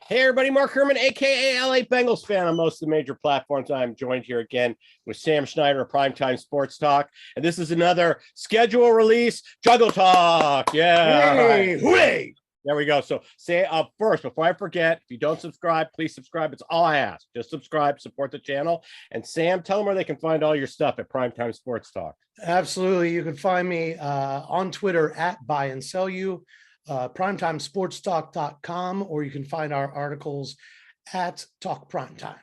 Hey everybody, Mark Herman, aka LA Bengals fan on most of the major platforms. I'm joined here again with Sam Schneider of Primetime Sports Talk, and this is another schedule release Juggle Talk. Yeah, Hey, hooray! There we go. So say first, before I forget, if you don't subscribe, please subscribe. It's all I ask. Just subscribe, support the channel. And Sam, tell them where they can find all your stuff at Primetime Sports Talk. Absolutely. You can find me on Twitter at Buy and Sell You, primetimesportstalk.com, or you can find our articles at Talk Primetime.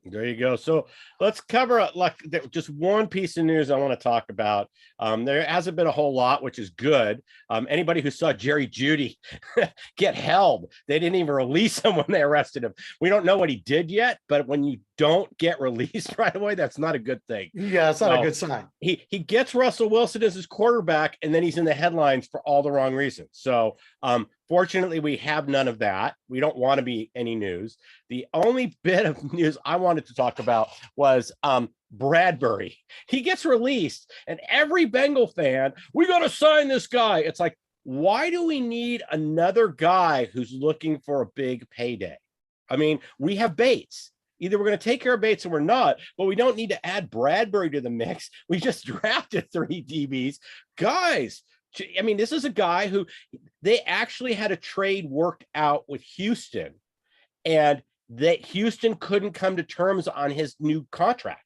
There you go. So let's cover just one piece of news I want to talk about. There hasn't been a whole lot, which is good. Anybody who saw Jerry Jeudy get held, they didn't even release him when they arrested him. We don't know what he did yet, but when you don't get released right away, that's not a good thing. Yeah, it's not a good sign. He gets Russell Wilson as his quarterback, and then he's in the headlines for all the wrong reasons. So fortunately, we have none of that. We don't want to be any news. The only bit of news I wanted to talk about was Bradbury. He gets released, and every Bengal fan, we got to sign this guy. It's like, why do we need another guy who's looking for a big payday? I mean, we have Bates. Either we're going to take care of Bates or we're not, but we don't need to add Bradbury to the mix. We just drafted 3 DBs. Guys, I mean, this is a guy who they actually had a trade worked out with Houston, and that Houston couldn't come to terms on his new contract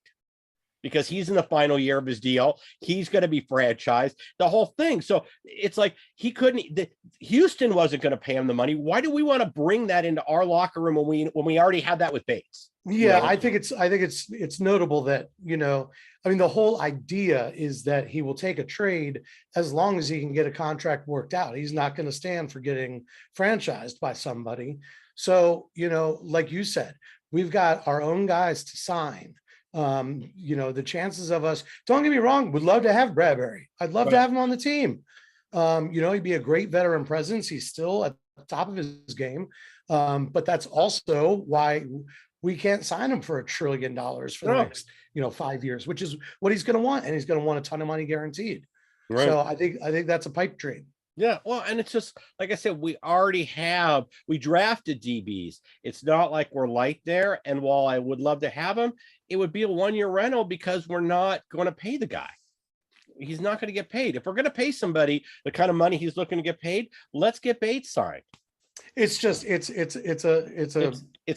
because he's in the final year of his deal. He's going to be franchised, the whole thing. So it's like Houston wasn't going to pay him the money. Why do we want to bring that into our locker room when we already had that with Bates? Yeah, I think it's notable that, I mean, the whole idea is that he will take a trade as long as he can get a contract worked out. He's not going to stand for getting franchised by somebody. So, like you said, we've got our own guys to sign. The chances of us, don't get me wrong, would love to have Bradbury. I'd love to have him on the team. He'd be a great veteran presence. He's still at the top of his game. But that's also why we can't sign him for $1 trillion for the next, 5 years, which is what he's going to want. And he's going to want a ton of money guaranteed. Right. So I think that's a pipe dream. Yeah, well, and it's just, like I said, we drafted DBs. It's not like we're light there. And while I would love to have him, it would be a 1-year rental because we're not going to pay the guy. He's not going to get paid. If we're going to pay somebody the kind of money he's looking to get paid, let's get Bates signed. It's just it's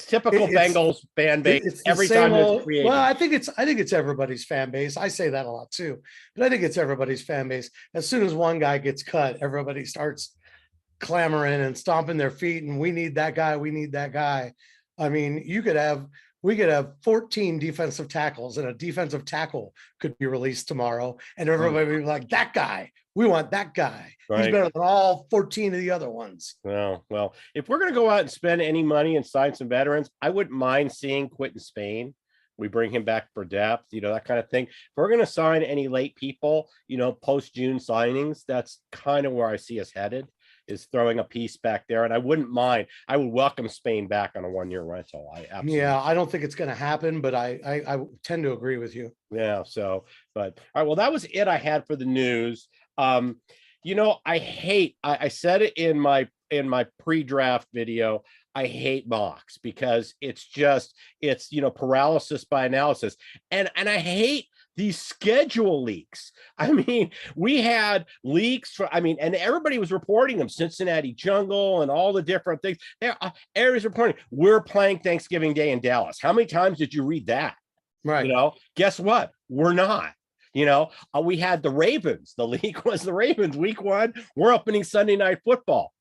typical Bengals fan base every time it's created. Well, I think it's everybody's fan base. I say that a lot too, but I think it's everybody's fan base. As soon as one guy gets cut, everybody starts clamoring and stomping their feet, and we need that guy. We need that guy. I mean, we could have 14 defensive tackles, and a defensive tackle could be released tomorrow, and everybody would be like, that guy. We want that guy. Right. He's better than all 14 of the other ones. Well, if we're going to go out and spend any money and sign some veterans, I wouldn't mind seeing Quentin Spain. We bring him back for depth, that kind of thing. If we're going to sign any late people, post-June signings, that's kind of where I see us headed, is throwing a piece back there. And I wouldn't mind. I would welcome Spain back on a 1-year rental. Yeah, I don't think it's going to happen, but I tend to agree with you. Yeah. So, but all right. Well, that was it I had for the news. I said it in my pre-draft video. I hate mocks because it's paralysis by analysis. And I hate these schedule leaks. I mean, we had leaks and everybody was reporting them, Cincinnati Jungle and all the different things. Everybody's reporting, we're playing Thanksgiving Day in Dallas. How many times did you read that? Right. Guess what? We're not. We had the Ravens. The leak was the Ravens. Week 1, we're opening Sunday Night Football.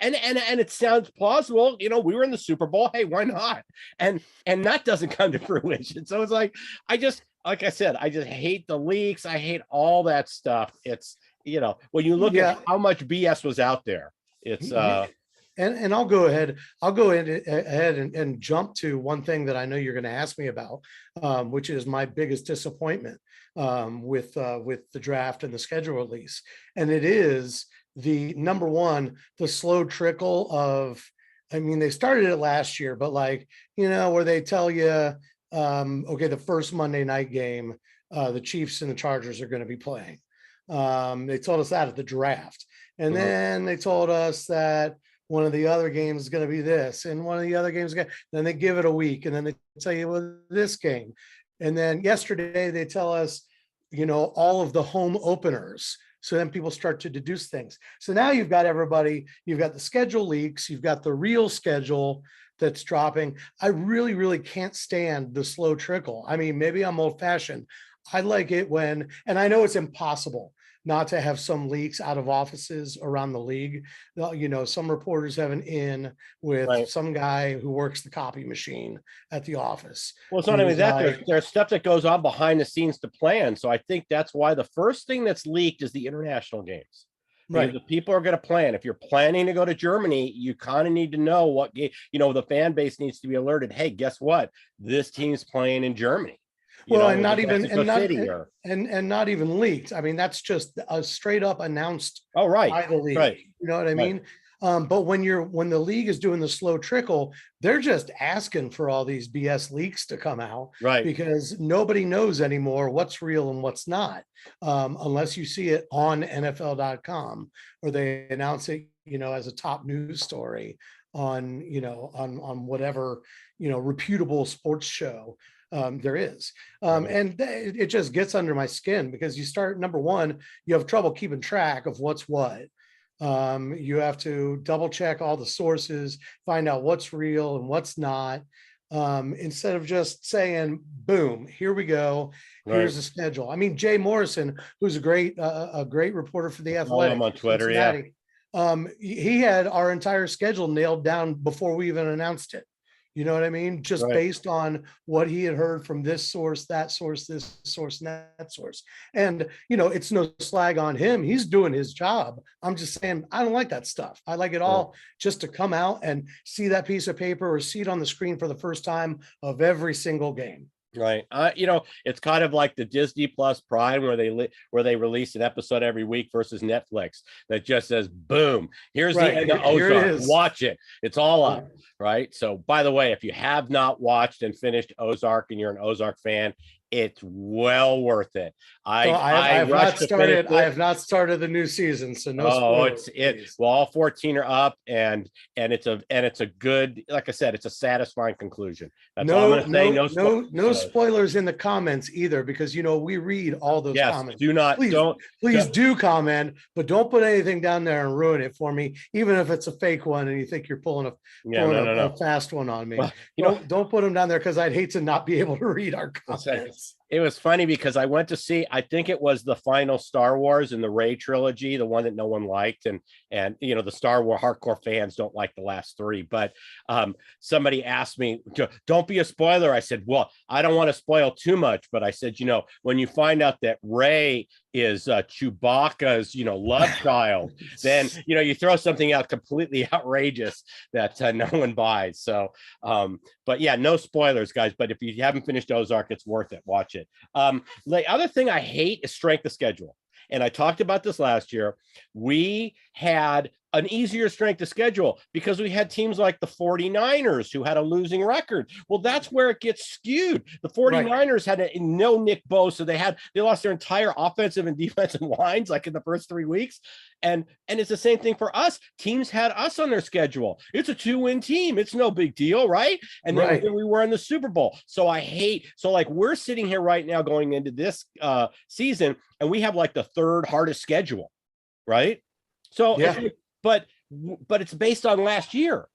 And it sounds plausible. We were in the Super Bowl. Hey, why not? And that doesn't come to fruition. So it's like I said, I just hate the leaks. I hate all that stuff. It's, when you look at how much BS was out there, it's And I'll go ahead and jump to one thing that I know you're going to ask me about, which is my biggest disappointment with the draft and the schedule release. And it is the number one, the slow trickle of, they started it last year, but where they tell you, okay, the first Monday night game, the Chiefs and the Chargers are going to be playing. They told us that at the draft. And then they told us that one of the other games is going to be this, and one of the other games, then they give it a week, and then they tell you, well, this game. And then yesterday they tell us, all of the home openers. So then people start to deduce things. So now you've got everybody, you've got the schedule leaks, you've got the real schedule that's dropping. I really, really can't stand the slow trickle. I mean, maybe I'm old fashioned. I like it when, and I know it's impossible not to have some leaks out of offices around the league. Some reporters have an in with Right. some guy who works the copy machine at the office. Well, it's not only that, there's stuff that goes on behind the scenes to plan. So I think that's why the first thing that's leaked is the international games. Because the people are going to plan. If you're planning to go to Germany, you kind of need to know what game, the fan base needs to be alerted. Hey, guess what? This team's playing in Germany. And not even leaked. I mean, that's just a straight up announced by the league. Right. You know what I mean? But when the league is doing the slow trickle, they're just asking for all these BS leaks to come out, right? Because nobody knows anymore what's real and what's not, unless you see it on NFL.com or they announce it, as a top news story on whatever reputable sports show there is. And it just gets under my skin because you start, number one, you have trouble keeping track of what's what. You have to double check all the sources, find out what's real and what's not, instead of just saying, boom, here we go. Here's the schedule. I mean, Jay Morrison, who's a great reporter for the Athletic. I'm on Twitter, Cincinnati. He had our entire schedule nailed down before we even announced it. You know what I mean? Just based on what he had heard from this source, that source, this source, and that source. And, it's no slag on him. He's doing his job. I'm just saying, I don't like that stuff. I like it all just to come out and see that piece of paper or see it on the screen for the first time of every single game. Right. It's kind of like the Disney Plus Prime where they release an episode every week versus Netflix that just says, boom, here's the end of Ozark. Watch it. It's all up. Right. So, by the way, if you have not watched and finished Ozark and you're an Ozark fan, it's well worth it. I have not started the new season, so no. Spoilers, well, all 14 are up, and it's a good, like I said, it's a satisfying conclusion. That's all I'm going to say. No spoilers in the comments either, because we read all those comments. Please do comment, but don't put anything down there and ruin it for me, even if it's a fake one and you think you're pulling a fast one on me. Well, don't put them down there, because I'd hate to not be able to read our comments. It was funny because I went to see, I think it was the final Star Wars in the Rey trilogy, the one that no one liked. And the Star Wars hardcore fans don't like the last three, but somebody asked me, don't be a spoiler. I said, well, I don't want to spoil too much, but I said, when you find out that Rey is Chewbacca's, love child, then, you throw something out completely outrageous that no one buys. So, but yeah, no spoilers, guys. But if you haven't finished Ozark, it's worth it. Watch it. The other thing I hate is strength of schedule. And I talked about this last year. We had an easier strength of schedule because we had teams like the 49ers who had a losing record. Well, that's where it gets skewed. The 49ers had no Nick Bosa. They lost their entire offensive and defensive lines like in the first 3 weeks. And it's the same thing for us. Teams had us on their schedule. It's a 2-win team. It's no big deal, right? And then we were in the Super Bowl. So we're sitting here right now going into this season, and we have like the third hardest schedule, right? So but it's based on last year.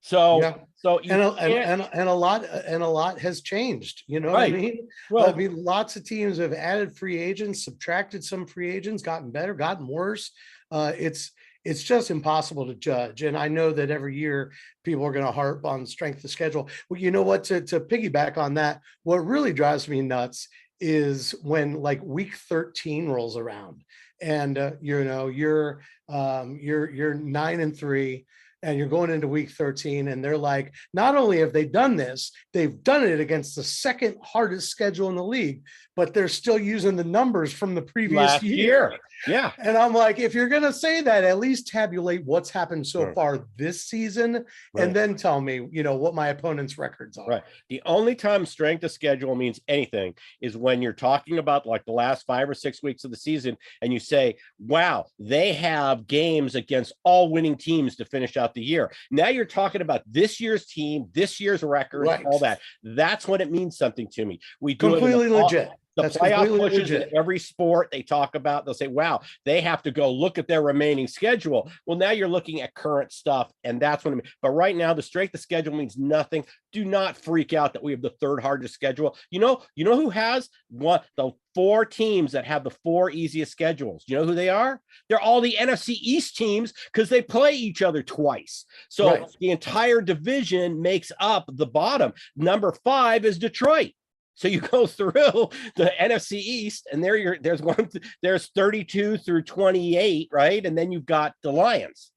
So a lot has changed. You know what I mean? Well, lots of teams have added free agents, subtracted some free agents, gotten better, gotten worse. It's just impossible to judge. And I know that every year people are going to harp on strength of schedule. Well, you know what? To piggyback on that, what really drives me nuts is when like week 13 rolls around and you're 9-3. and you're going into week 13, and they're like, not only have they done this, they've done it against the second hardest schedule in the league, but they're still using the numbers from the previous Last year. year. Yeah. And I'm like, if you're going to say that, at least tabulate what's happened so Right. far this season, Right. and then tell me, you know, what my opponent's records are. Right. The only time strength of schedule means anything is when you're talking about like the last 5 or 6 weeks of the season and you say, wow, they have games against all winning teams to finish out the year. Now you're talking about this year's team, this year's record, Right. all that. That's when it means something to me. We do Completely it legit. the That's playoff completely pushes in legit. every sport they talk about. They'll say, wow, they have to go look at their remaining schedule. Well, now you're looking at current stuff, and that's what I mean. But right now, the strength of schedule means nothing. Do not freak out that we have the third hardest schedule. You know who has one, the 4 teams that have the 4 easiest schedules. You know who they are? They're all the NFC East teams because they play each other twice. So Right. the entire division makes up the bottom. Number 5 is Detroit. So you go through the NFC East, and there's 32 through 28, right? And then you've got the Lions.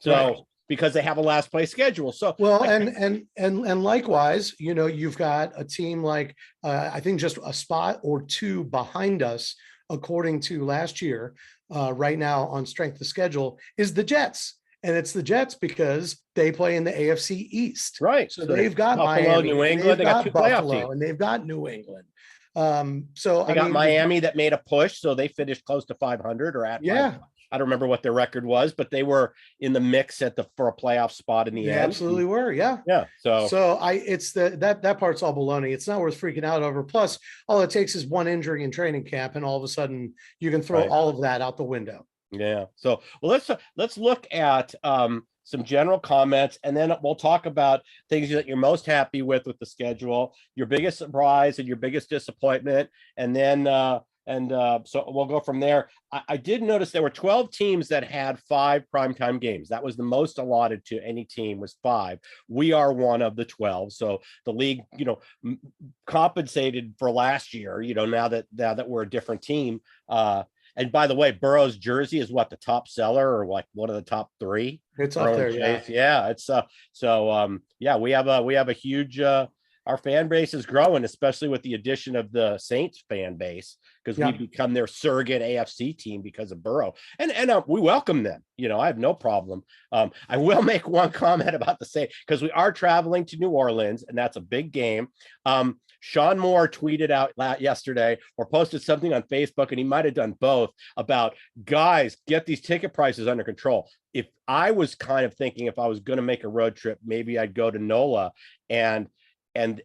So Right. because they have a last place schedule. So well, and likewise, you know, you've got a team like I think just a spot or 2 behind us, according to last year, right now on strength of schedule is the Jets. And it's the Jets because they play in the AFC East. Right. So they've got Buffalo, Miami, New England, they got 2 playoff Buffalo, teams. and they've got New England. So they got Miami that made a push, so they finished close to 500 or at 500. I don't remember what their record was, but they were in the mix for a playoff spot in the end. Absolutely were, yeah. So it's that part's all baloney. It's not worth freaking out over. Plus, all it takes is one injury in training camp, and all of a sudden you can throw all of that out the window. Yeah. So let's look at some general comments, and then we'll talk about things that you're most happy with the schedule, your biggest surprise and your biggest disappointment, and then so we'll go from there. I did notice there were 12 teams that had 5 primetime games. That was the most allotted to any team, was 5. We are one of the 12. So the league, compensated for last year, now that we're a different team. And by the way, Burrow's jersey is what, the top seller, or like one of the top 3? It's up there, yeah. It's we have a huge our fan base is growing, especially with the addition of the Saints fan base, because we've become their surrogate AFC team because of Burrow, and we welcome them. I have no problem. I will make one comment about the Saints, because we are traveling to New Orleans, and that's a big game. Sean Moore tweeted out yesterday or posted something on Facebook, and he might have done both, about, guys, get these ticket prices under control. If I was kind of thinking, if I was going to make a road trip, maybe I'd go to NOLA, and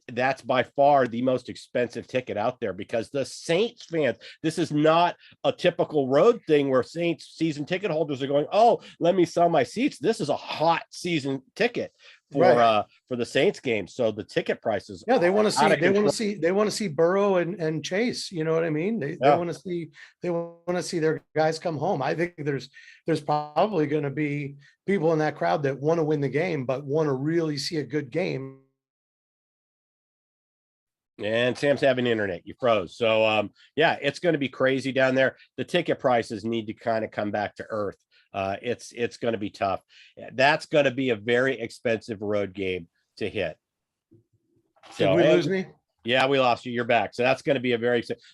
that's by far the most expensive ticket out there, because the Saints fans, this is not a typical road thing where Saints season ticket holders are going, oh, let me sell my seats. This is a hot season ticket for the Saints game. So the ticket prices, they want to see Burrow and Chase. You know what I mean? They want to see their guys come home. I think there's probably going to be people in that crowd that want to win the game, but want to really see a good game. And Sam's having internet. You froze. So it's going to be crazy down there. The ticket prices need to kind of come back to earth. It's going to be tough. That's going to be a very expensive road game to hit. Did we lose me? Yeah, we lost you. You're back. So that's going to be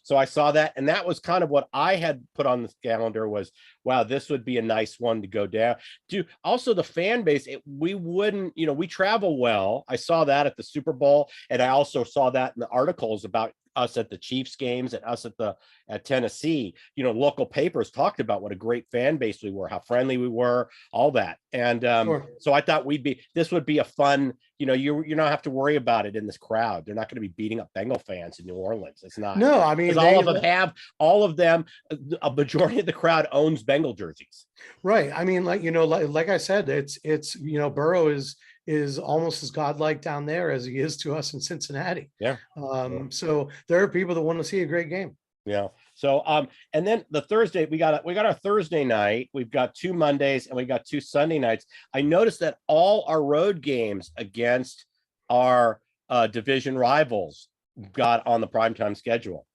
so I saw that, and that was kind of what I had put on the calendar was, wow, this would be a nice one to go down. Also the fan base, we wouldn't, we travel well. I saw that at the Super Bowl, and I also saw that in the articles about us at the Chiefs games and us at Tennessee. Local papers talked about what a great fan base we were, how friendly we were, all that. And so I thought this would be a fun, you don't have to worry about it in this crowd. They're not going to be beting up Bengal fans in New Orleans. It's not. No, I mean, all of them, a majority of the crowd owns Bengal jerseys. Right. I mean, like I said, it's Burrow is almost as godlike down there as he is to us in Cincinnati. Yeah. So there are people that want to see a great game. Yeah. So and then the Thursday, we got our Thursday night, we've got 2 Mondays, and we got 2 Sunday nights. I noticed that all our road games against our division rivals got on the primetime schedule.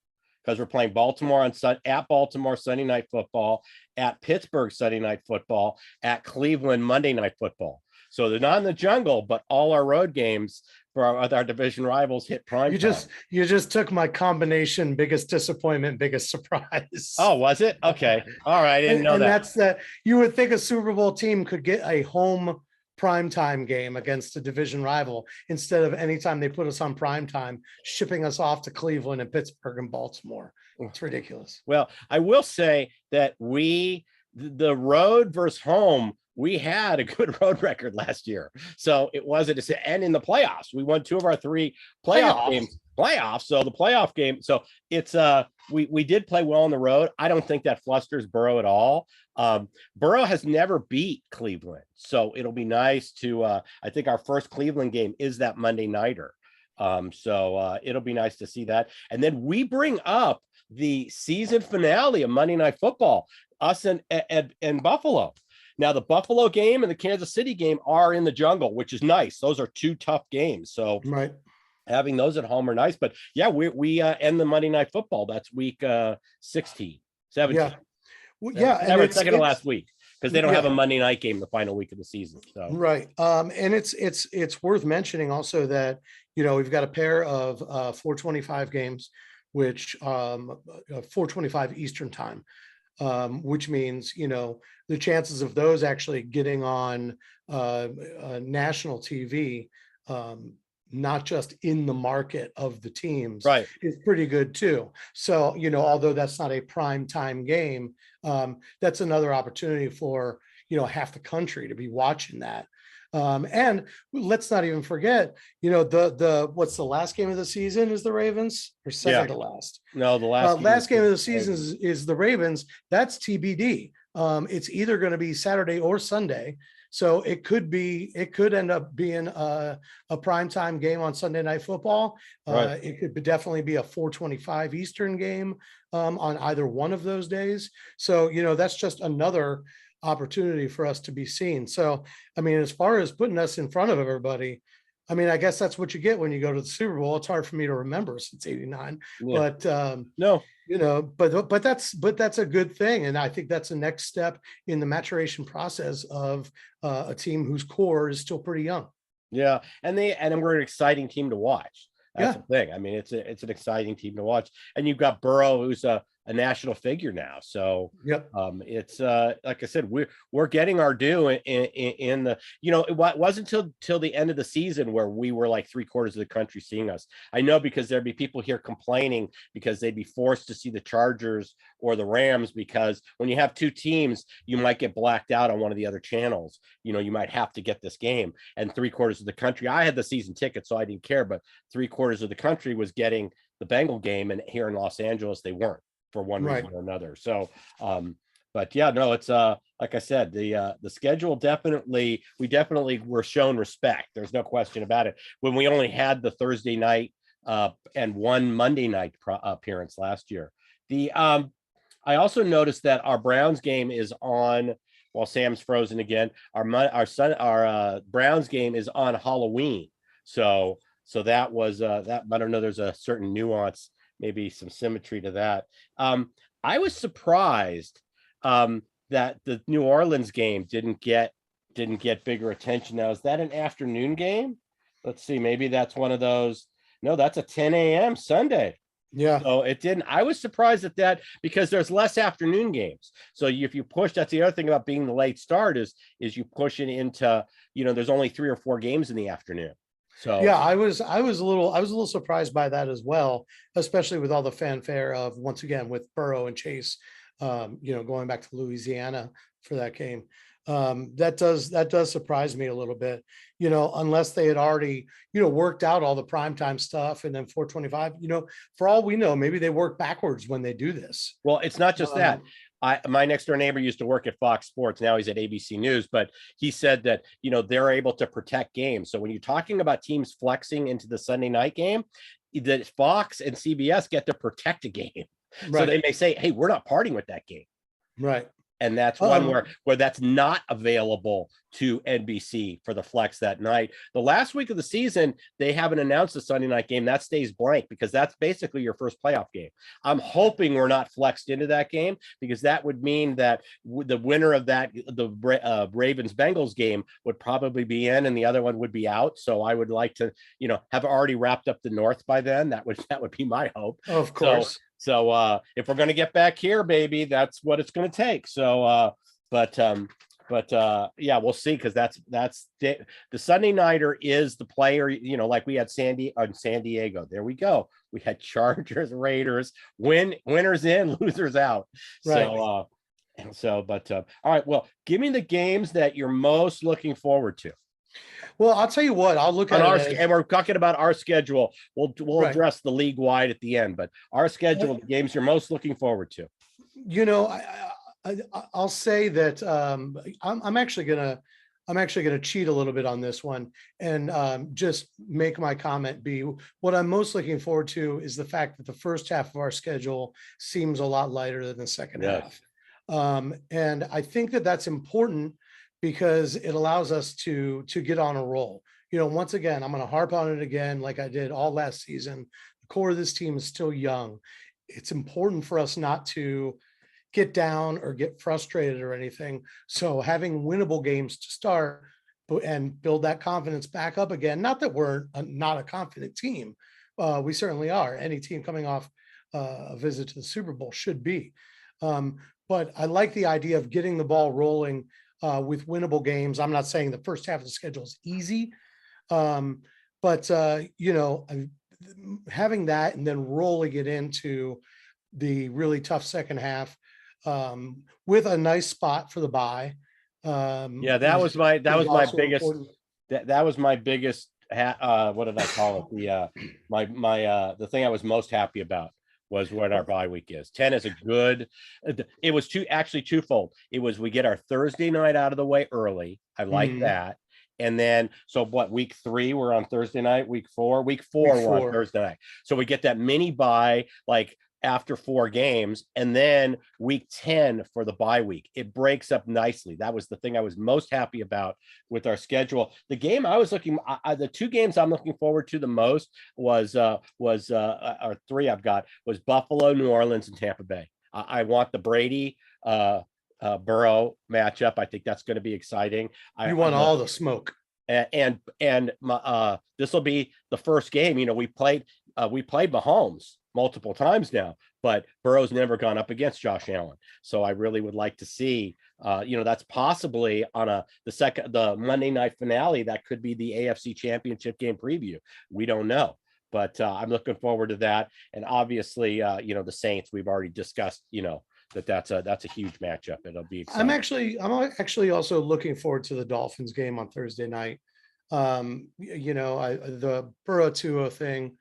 because we're playing Baltimore at Baltimore Sunday Night Football, at Pittsburgh Sunday Night Football, at Cleveland Monday Night Football. So they're not in the jungle, but all our road games for our division rivals hit prime time. You just took my combination biggest disappointment, biggest surprise. Oh, was it? Okay. All right. I didn't know that. That's that. You would think a Super Bowl team could get a home primetime game against a division rival instead of anytime they put us on primetime, shipping us off to Cleveland and Pittsburgh and Baltimore. It's ridiculous. Well, I will say that the road versus home, we had a good road record last year. So it wasn't, and in the playoffs, we won 2 of our 3 playoff games. So the playoff game. So it's we did play well on the road. I don't think that flusters Burrow at all. Burrow has never beat Cleveland. So it'll be nice to I think our first Cleveland game is that Monday nighter. So it'll be nice to see that. And then we bring up the season finale of Monday Night Football, us and Buffalo. Now, the Buffalo game and the Kansas City game are in the jungle, which is nice. Those are 2 tough games. So having those at home are nice. But yeah, we end the Monday Night Football. That's week 16, 17. Yeah. Well, yeah. And it's second to last week because they don't have a Monday night game the final week of the season. So right. And it's worth mentioning also that, we've got a pair of 425 games, which 425 Eastern time. Which means, the chances of those actually getting on national TV, not just in the market of the teams, is pretty good too. So, although that's not a prime time game, that's another opportunity for, half the country to be watching that. And let's not even forget, what's the last game of the season is the Ravens, or second to last? No, the last game of the season is the Ravens. That's TBD. It's either going to be Saturday or Sunday. So it could end up being a primetime game on Sunday Night Football. It could definitely be a 425 Eastern game on either one of those days. So, that's just another opportunity for us to be seen. So, I mean, as far as putting us in front of everybody, I mean, I guess that's what you get when you go to the Super Bowl. It's hard for me to remember since '89, but no, but that's a good thing. And I think that's the next step in the maturation process of a team whose core is still pretty young. Yeah. And we're an exciting team to watch. That's the thing. I mean, it's an exciting team to watch. And you've got Burrow, who's a national figure now. So it's like I said, we're getting our due in the, it wasn't till the end of the season where we were like 3/4 of the country seeing us. I know, because there'd be people here complaining because they'd be forced to see the Chargers or the Rams, because when you have 2 teams, you might get blacked out on one of the other channels. You might have to get this game, and 3/4 of the country, I had the season ticket, so I didn't care, but 3/4 of the country was getting the Bengal game, and here in Los Angeles, they weren't, for one reason or another. So, but yeah, no, it's like I said, the schedule we definitely were shown respect. There's no question about it. When we only had the Thursday night and one Monday night appearance last year. I also noticed that our Browns game is on, while Sam's frozen again. Our Browns game is on Halloween. So that was that. I don't know. There's a certain nuance, maybe some symmetry to that. I was surprised that the New Orleans game didn't get bigger attention. Now, is that an afternoon game? Let's see. Maybe that's one of those. No, that's a 10 a.m. Sunday. Yeah. So it didn't. I was surprised at that, because there's less afternoon games. So if you push, that's the other thing about being the late start is you push it into, there's only 3 or 4 games in the afternoon. So yeah, I was a little surprised by that as well, especially with all the fanfare of, once again, with Burrow and Chase, going back to Louisiana for that game. That does surprise me a little bit, unless they had already, worked out all the primetime stuff, and then 425, for all we know, maybe they work backwards when they do this. Well, it's not just that. My next door neighbor used to work at Fox Sports. Now he's at ABC News, but he said that, they're able to protect games. So when you're talking about teams flexing into the Sunday night game, that Fox and CBS get to protect a game. So they may say, hey, we're not parting with that game. Right. And that's one where that's not available to NBC for the flex that night. The last week of the season, they haven't announced the Sunday night game. That stays blank because that's basically your first playoff game. I'm hoping we're not flexed into that game, because that would mean that the winner of that, the Ravens Bengals game, would probably be in and the other one would be out. So I would like to, have already wrapped up the North by then. That would be my hope. Of course. So if we're going to get back here, baby, that's what it's going to take. So, yeah, we'll see. Cause that's the Sunday nighter is the player, like we had San Diego. There we go. We had Chargers, Raiders, winners in, losers out. Right. All right. Well, give me the games that you're most looking forward to. Well, I'll tell you what, I'll look at and we're talking about our schedule. We'll right. address the league wide at the end, but our schedule, the games you're most looking forward to. I'll say that I'm actually gonna cheat a little bit on this one and just make my comment be what I'm most looking forward to is the fact that the first half of our schedule seems a lot lighter than the second half. And I think that that's important because it allows us to get on a roll. Once again, I'm going to harp on it again, like I did all last season. The core of this team is still young. It's important for us not to get down or get frustrated or anything. So having winnable games to start and build that confidence back up again. Not that we're not a confident team. We certainly are. Any team coming off a visit to the Super Bowl should be. But I like the idea of getting the ball rolling with winnable games. I'm not saying the first half of the schedule is easy, but having that and then rolling it into the really tough second half with a nice spot for the bye. That was my biggest. That was my biggest. What did I call it? The thing I was most happy about was what our bye week is. 10 is a good, it was twofold. It was, we get our Thursday night out of the way early. I like that. And then, so what, week 3, we're on Thursday night, week 4, we're on Thursday night. So we get that mini bye, like after 4 games, and then week 10 for the bye week. It breaks up nicely. That was the thing I was most happy about with our schedule. The game I was the 2 games I'm looking forward to the most was or 3 I've got was Buffalo, New Orleans, and Tampa Bay. I want the Brady Burrow matchup. I think that's going to be exciting. You want all the smoke. And this will be the first game. We played Mahomes multiple times now, but Burrow's never gone up against Josh Allen. So I really would like to see, that's possibly on the Monday night finale. That could be the AFC Championship game preview. We don't know, but I'm looking forward to that. And obviously, the Saints, we've already discussed, that's a huge matchup. It'll be exciting. I'm actually also looking forward to the Dolphins game on Thursday night. The Burrow Tua thing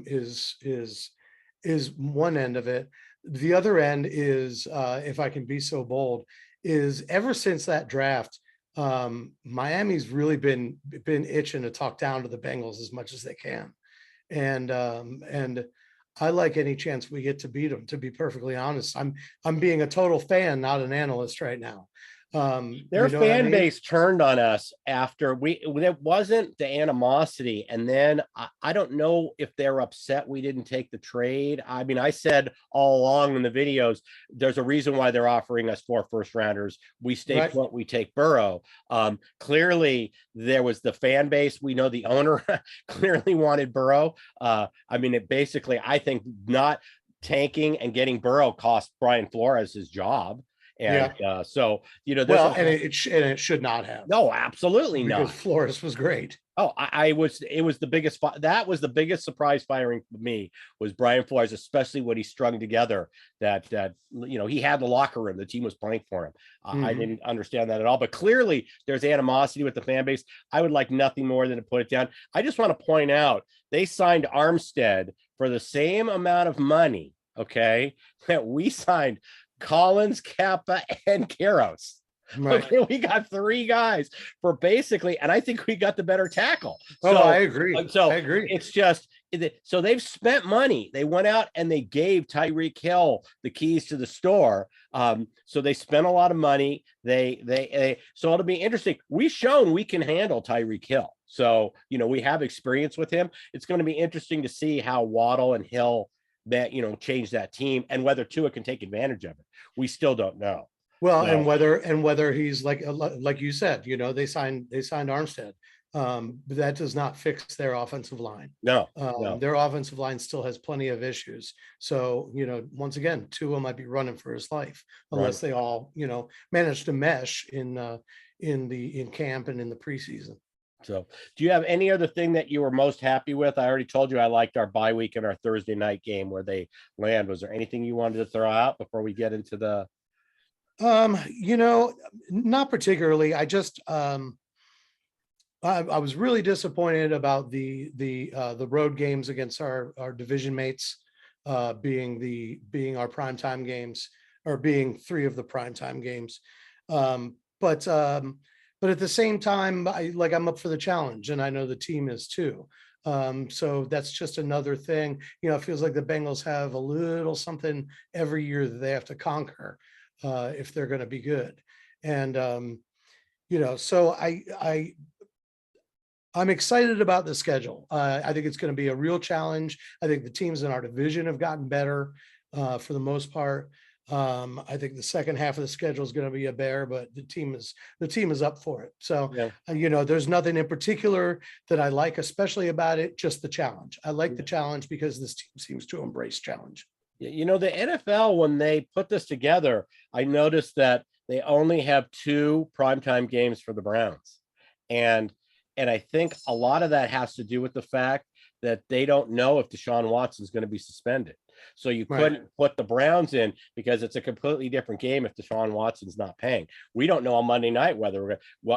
is one end of it. The other end is, if I can be so bold, is ever since that draft, Miami's really been itching to talk down to the Bengals as much as they can. And I like any chance we get to beat them, to be perfectly honest. I'm being a total fan, not an analyst right now. Their fan base turned on us after it wasn't the animosity, and then I don't know if they're upset we didn't take the trade. I mean, I said all along in the videos, there's a reason why they're offering us 4 first rounders. We stay put, we take Burrow. Clearly there was the fan base. We know the owner clearly wanted Burrow. I mean, it basically, I think not tanking and getting Burrow cost Brian Flores his job. And so, it should not have. No, absolutely not. Because Flores was great. Oh, it was the biggest, that was the biggest surprise firing for me was Brian Flores, especially when he strung together that he had the locker room, the team was playing for him. I didn't understand that at all, but clearly there's animosity with the fan base. I would like nothing more than to put it down. I just want to point out, they signed Armstead for the same amount of money, okay, that we signed Collins, Kappa, and Karros. Right. Okay, we got 3 guys for basically, and I think we got the better tackle. I agree. I agree. It's just, So they've spent money. They went out and they gave Tyreek Hill the keys to the store. So they spent a lot of money. So it'll be interesting. We've shown we can handle Tyreek Hill. So, we have experience with him. It's going to be interesting to see how Waddle and Hill that, change that team, and whether Tua can take advantage of it. We still don't know. Well, and whether he's like you said, they signed Armstead. But that does not fix their offensive line. No. Their offensive line still has plenty of issues. So, once again, Tua might be running for his life unless they all, manage to mesh in camp and in the preseason. So do you have any other thing that you were most happy with? I already told you I liked our bye week and our Thursday night game where they land. Was there anything you wanted to throw out before we get into the not particularly. I just I was really disappointed about the road games against our division mates being our primetime games, or being 3 of the primetime games. But at the same time, I'm up for the challenge, and I know the team is too. So that's just another thing. It feels like the Bengals have a little something every year that they have to conquer if they're going to be good. And so I'm excited about the schedule. I think it's going to be a real challenge. I think the teams in our division have gotten better for the most part. I think the second half of the schedule is going to be a bear, but the team is up for it. So, there's nothing in particular that I like, especially about it, just the challenge. I like the challenge because this team seems to embrace challenge. The NFL, when they put this together, I noticed that they only have 2 primetime games for the Browns. And I think a lot of that has to do with the fact that they don't know if Deshaun Watson is going to be suspended. So you couldn't put the Browns in because it's a completely different game if Deshaun Watson's not paying. We don't know on Monday night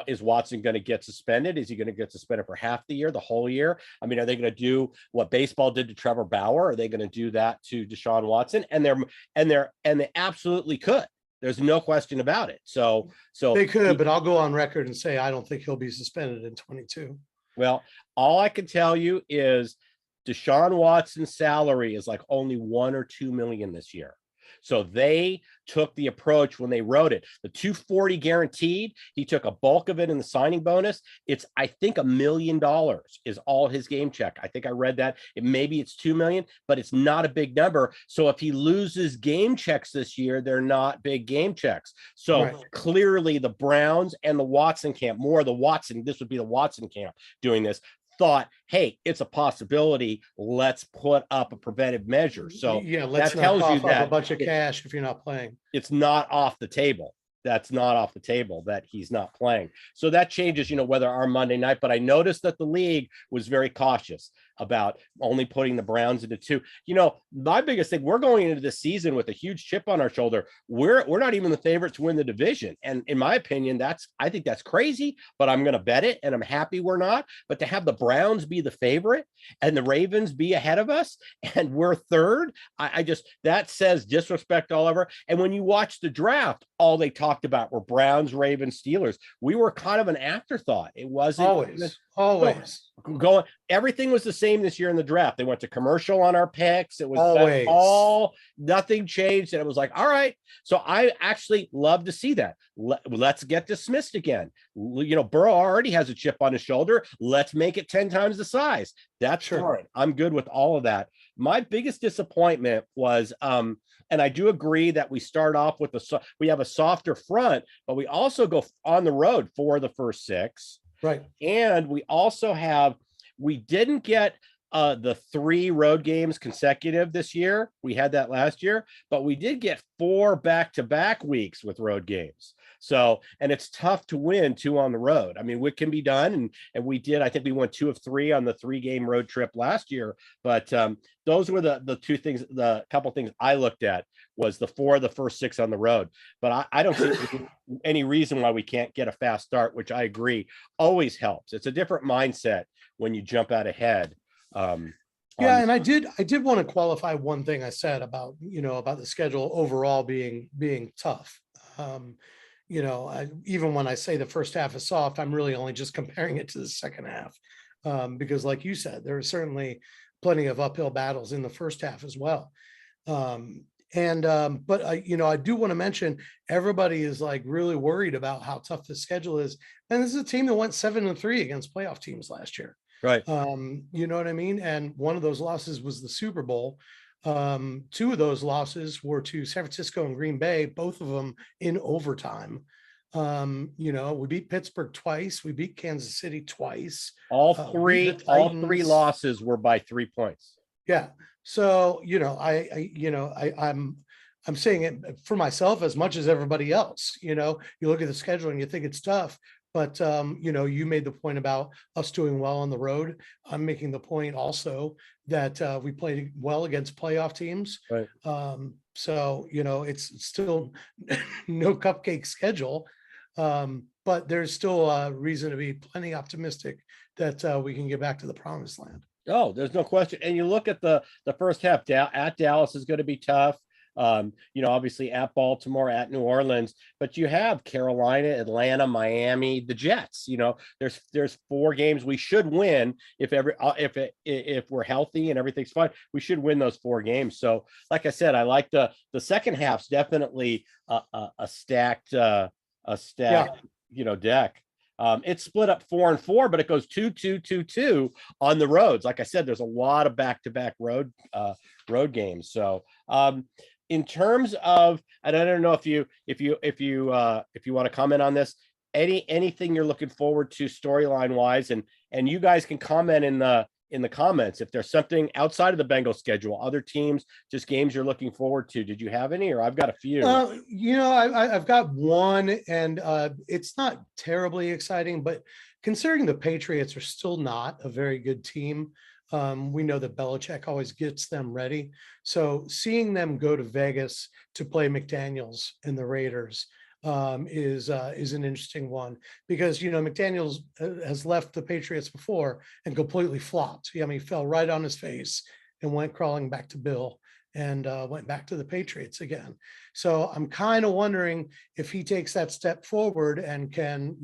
is Watson going to get suspended? Is he going to get suspended for half the year, the whole year? I mean, are they going to do what baseball did to Trevor Bauer? Are they going to do that to Deshaun Watson? And they absolutely could. There's no question about it. So they could, but I'll go on record and say I don't think he'll be suspended in 22. Well, all I can tell you is Deshaun Watson's salary is like only $1 or $2 million this year. So they took the approach when they wrote it. The $240 guaranteed, he took a bulk of it in the signing bonus. It's, I think, $1 million is all his game check. I think I read that. Maybe it's $2 million, but it's not a big number. So if he loses game checks this year, they're not big game checks. So clearly the Browns and the Watson camp, this would be the Watson camp doing this, thought, hey, it's a possibility. Let's put up a preventive measure. So let's that tells you that a bunch of cash if you're not playing. It's not off the table. That's not off the table that he's not playing. So that changes, whether our Monday night. But I noticed that the league was very cautious about only putting the Browns into 2. My biggest thing, we're going into this season with a huge chip on our shoulder. We're not even the favorite to win the division. And in my opinion, I think that's crazy, but I'm going to bet it. And I'm happy we're not. But to have the Browns be the favorite and the Ravens be ahead of us and we're third, that says disrespect all over. And when you watch the draft, all they talked about were Browns, Ravens, Steelers. We were kind of an afterthought. It wasn't always going. Everything was the same this year in the draft. They went to commercial on our picks. It was always nothing changed. And it was like, all right. So I actually love to see that. Let's get dismissed again. Burrow already has a chip on his shoulder. Let's make it 10 times the size. That's fine. I'm good with all of that. My biggest disappointment was, and I do agree that we start off with we have a softer front, but we also go on the road for the first 6. Right. And we didn't get the 3 road games consecutive this year. We had that last year, but we did get 4 back-to-back weeks with road games. So, and it's tough to win 2 on the road. I mean, what can be done? And we did, I think we won 2 of 3 on the 3-game road trip last year. But those were the 2 things, the couple things I looked at was the 4 of the first 6 on the road. But I don't see any reason why we can't get a fast start, which I agree always helps. It's a different mindset when you jump out ahead. And I did want to qualify one thing I said about the schedule overall being tough. Even when I say the first half is soft, I'm really only just comparing it to the second half, because like you said, there are certainly plenty of uphill battles in the first half as well. But I do want to mention, everybody is like really worried about how tough the schedule is. And this is a team that went 7-3 against playoff teams last year. Right. You know what I mean? And one of those losses was the Super Bowl. Two of those losses were to San Francisco and Green Bay, both of them in overtime. We beat Pittsburgh twice. We beat Kansas City twice. All three losses were by 3 points. Yeah. So, I'm saying it for myself as much as everybody else. You look at the schedule and you think it's tough, but you made the point about us doing well on the road. I'm making the point also that we played well against playoff teams. Right. So, it's still no cupcake schedule. But there's still a reason to be plenty optimistic that we can get back to the promised land. Oh, there's no question. And you look at the first half, at Dallas is going to be tough. Obviously at Baltimore, at New Orleans, but you have Carolina, Atlanta, Miami, the Jets. There's 4 games we should win if we're healthy and everything's fine. We should win those 4 games. So, like I said, I like the second half's definitely a stacked deck. It's split up 4-4, but it goes 2-2-2-2 on the roads. Like I said, there's a lot of back-to-back road games. So in terms of, and I don't know if you want to comment on this, anything you're looking forward to storyline wise, and you guys can comment in the comments if there's something outside of the Bengals schedule, other teams, just games you're looking forward to. Did you have any, or I've got a few? I've got one, and it's not terribly exciting, but considering the Patriots are still not a very good team, we know that Belichick always gets them ready. So seeing them go to Vegas to play McDaniels and the Raiders is an interesting one, because McDaniels has left the Patriots before and completely flopped. He fell right on his face and went crawling back to Bill and went back to the Patriots again. So I'm kind of wondering if he takes that step forward and can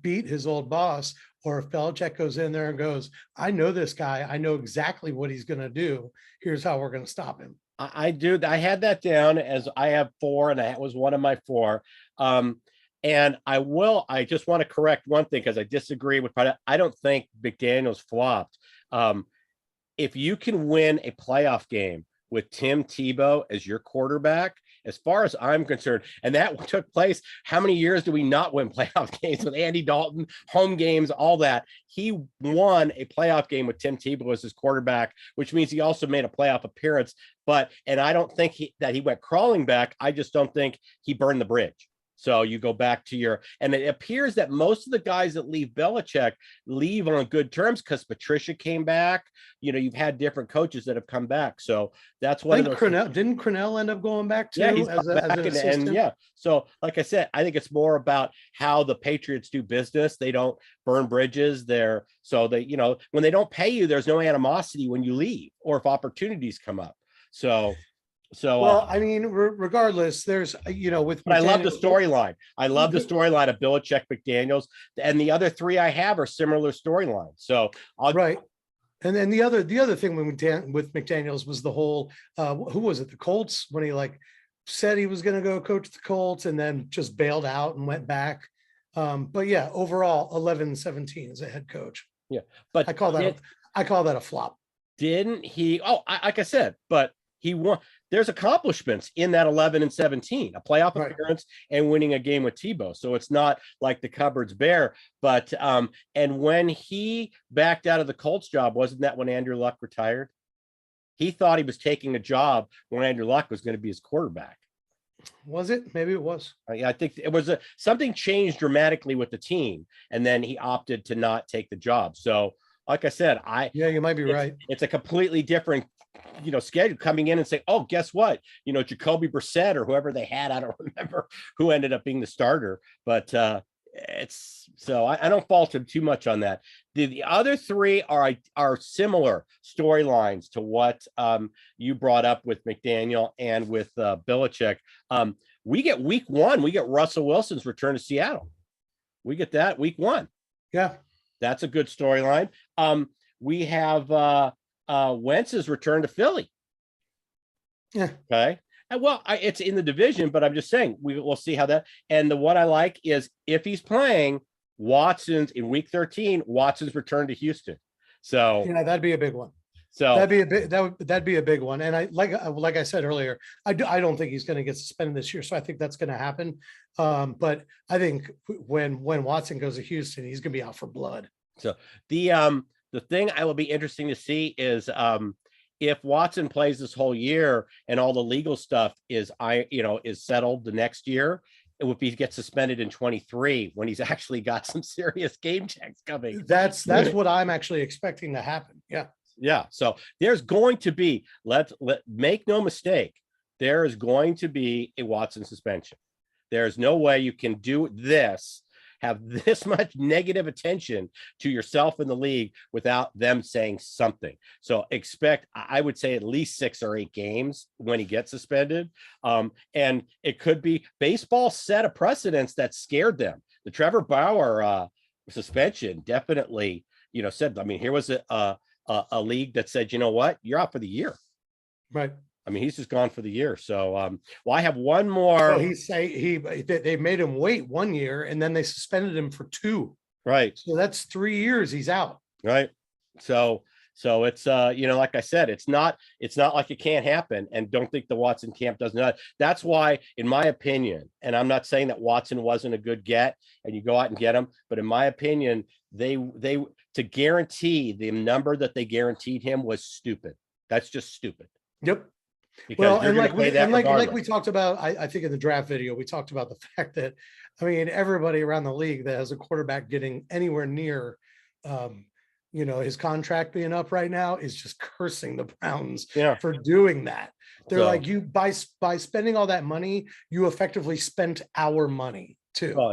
beat his old boss, or if Belichick goes in there and goes, I know this guy, I know exactly what he's going to do. Here's how we're going to stop him. I do. I had that down as I have 4, and that was one of my 4. And I just want to correct one thing, because I disagree with, I don't think McDaniels flopped. If you can win a playoff game with Tim Tebow as your quarterback, as far as I'm concerned, and that took place, how many years do we not win playoff games with Andy Dalton, home games, all that? He won a playoff game with Tim Tebow as his quarterback, which means he also made a playoff appearance. And I don't think that he went crawling back. I just don't think he burned the bridge. So you go back to and it appears that most of the guys that leave Belichick leave on good terms, because Patricia came back. You've had different coaches that have come back. So that's one of those. Didn't Cornell end up going back too? Yeah, he's back an assistant. Yeah. So like I said, I think it's more about how the Patriots do business. They don't burn bridges. When they don't pay you, there's no animosity when you leave, or if opportunities come up. Regardless, there's, but I love the storyline. I love the storyline of Belichick, McDaniels, and the other 3 I have are similar storylines. So right. And then the other thing with McDaniels was the whole, who was it? The Colts, when he said he was going to go coach the Colts and then just bailed out and went back. But yeah, overall 11-17 as a head coach. Yeah. But I call that a flop. Didn't he? Like I said, but he won. There's accomplishments in that 11-17, a playoff appearance and winning a game with Tebow. So it's not like the cupboard's bare. But and when he backed out of the Colts job, wasn't that when Andrew Luck retired? He thought he was taking a job when Andrew Luck was going to be his quarterback. Was it? Maybe it was. I think it was something changed dramatically with the team, and then he opted to not take the job. So, like I said, you might be right. It's a completely different schedule coming in and say, oh, guess what? Jacoby Brissett or whoever they had. I don't remember who ended up being the starter, but I don't fault him too much on that. The other 3 are similar storylines to what you brought up with McDaniel and with Belichick. We get week 1. We get Russell Wilson's return to Seattle. We get that week 1. Yeah. That's a good storyline. We have Wentz's return to Philly. Yeah. Okay. And well, it's in the division, but I'm just saying we'll see how that. And the what I like is if he's playing Watson's in week 13, Watson's return to Houston. So Yeah, that'd be a big one. So that'd be a big that'd be a big one. And I like I said earlier, I don't think he's going to get suspended this year. So I think that's going to happen. But I think when Watson goes to Houston, he's going to be out for blood. So the thing I will be interesting to see is if Watson plays this whole year and all the legal stuff is settled the next year, if he gets suspended in 23 when he's actually got some serious game checks coming. That's what I'm actually expecting to happen. Yeah. Yeah. So there's going to be, let make no mistake, there is going to be a Watson suspension. There's no way you can do this, have this much negative attention to yourself in the league without them saying something. So expect, I would say, at least 6 or 8 games when he gets suspended. And it could be baseball set a precedence that scared them. The Trevor Bauer suspension definitely, said, I mean, here was a league that said, you know what, you're out for the year. Right. I mean, he's just gone for the year. So, well, I have one more. Well, they made him wait 1 year and then they suspended him for 2. Right. So that's 3 years he's out. Right. So it's like I said, it's not like it can't happen. And don't think the Watson camp does not. That's why, in my opinion, and I'm not saying that Watson wasn't a good get and you go out and get him, but in my opinion, they to guarantee the number that they guaranteed him was stupid. That's just stupid. Yep. Because well, and like we talked about, I think in the draft video, we talked about the fact that, I mean, everybody around the league that has a quarterback getting anywhere near, his contract being up right now is just cursing the Browns for doing that. They're like, you by spending all that money, you effectively spent our money too. Well,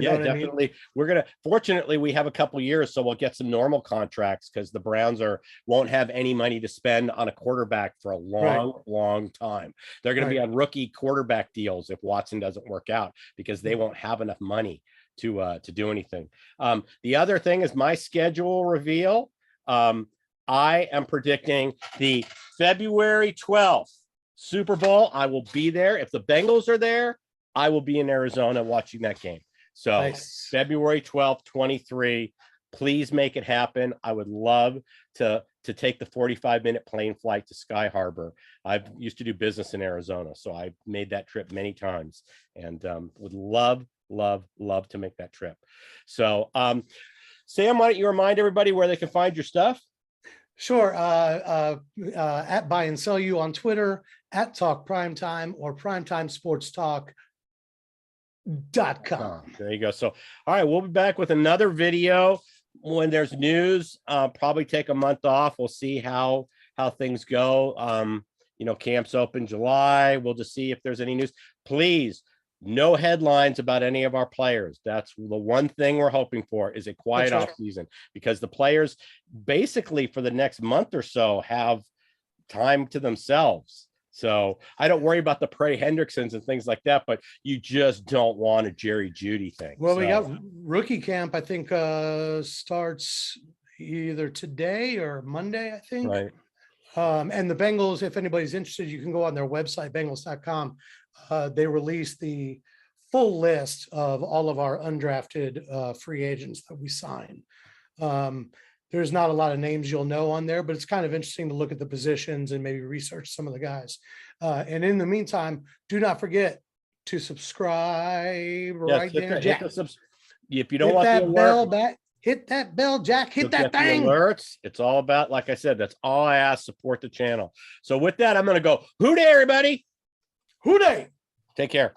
definitely. I mean? Fortunately, we have a couple years, so we'll get some normal contracts because the Browns won't have any money to spend on a quarterback for a long time. They're going to be on rookie quarterback deals if Watson doesn't work out because they won't have enough money to do anything. The other thing is my schedule reveal. I am predicting the February 12th Super Bowl. I will be there. If the Bengals are there, I will be in Arizona watching that game. So nice. February 12th, 23, please make it happen. I would love to take the 45-minute plane flight to Sky Harbor. I've used to do business in Arizona, so I've made that trip many times and would love to make that trip. So Sam, why don't you remind everybody where they can find your stuff? Sure. At Buy and Sell You on Twitter, at Talk Primetime, or primetimesportstalk.com. There you go. So, all right, we'll be back with another video when there's news. Probably take a month off. We'll see how things go. Camps open July. We'll just see if there's any news. Please, no headlines about any of our players. That's the one thing we're hoping for, is a quiet off season, because the players basically for the next month or so have time to themselves. So I don't worry about the Prey Hendricksons and things like that, but you just don't want a Jerry Jeudy thing. Well, we got rookie camp, I think, starts either today or Monday, I think. Right. And the Bengals, if anybody's interested, you can go on their website, Bengals.com. They release the full list of all of our undrafted free agents that we sign. There's not a lot of names you'll know on there, but it's kind of interesting to look at the positions and maybe research some of the guys. And in the meantime, do not forget to subscribe right there, Jack. If you don't want the alert, hit that bell, Jack. Hit that thing. Alerts. It's all about, like I said, that's all I ask. Support the channel. So with that, I'm going to go, hoo-day, everybody. Hoo-day. Take care.